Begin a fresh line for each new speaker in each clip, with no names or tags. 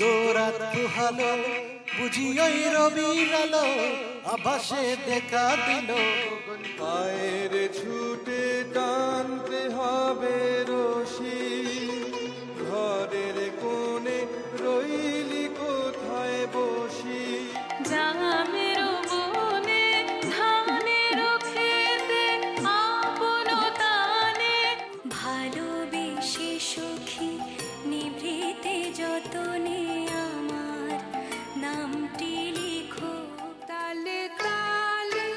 গো রাত পোহালো, বুঝি ওই রবির আলো আভাসে দেখা দিল।
পায়ের ছুটে টানতে হবে রশি, ঘরের কোণে রইলি কোথায় বসি।
জামের বনে ধানের খেতে আপন তানে, ভালোবেসে সখী নিভৃতে যতনে আমার নামটি লিখো। তালে তালে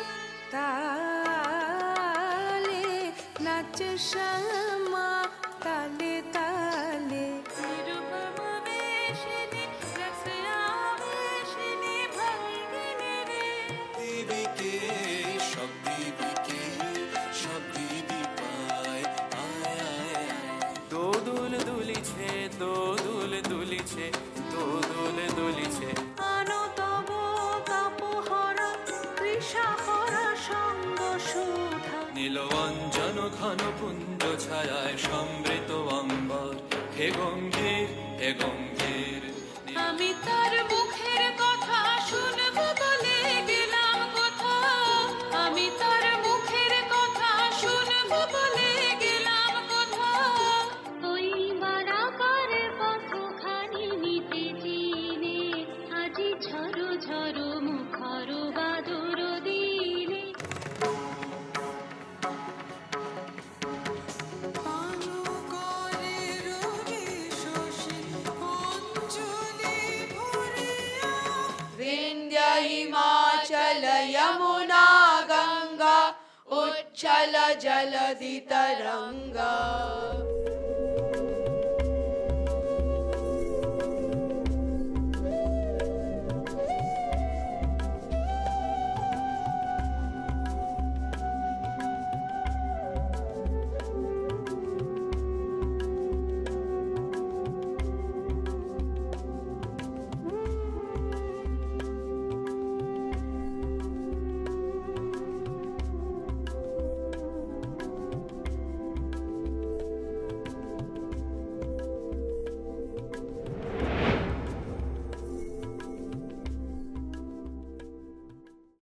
তালে নাচে শ্যামা, তালে তালে
দিদিকে সব দিদিকে সব দিদি পায়, আয় আয় আয়।
দোদুল দুলিছে, দোদুল দুলিছে, দোদুল দুলিছে।
আনো তব তাপহরা তৃষাহরা সঙ্গ সুধা,
নীল অঞ্জন ঘন পুঞ্জ ছায়ায় সমৃত অম্বর, হে গম্ভীর হে গম্ভীর।
আমি তার মুখের কথা শুনবো বলে গেলাম কোথাও, আমি তার মুখের কথা শুনবো বলে গেলাম কোথাও। ওই বারাকার পথখানি নিতে চিনে, আজি ঝড়ো ঝড়ো মুখর বাদর দিনে।
विंध्य हिमाचल यमुना गंगा उच्छल जलधि तरंगा।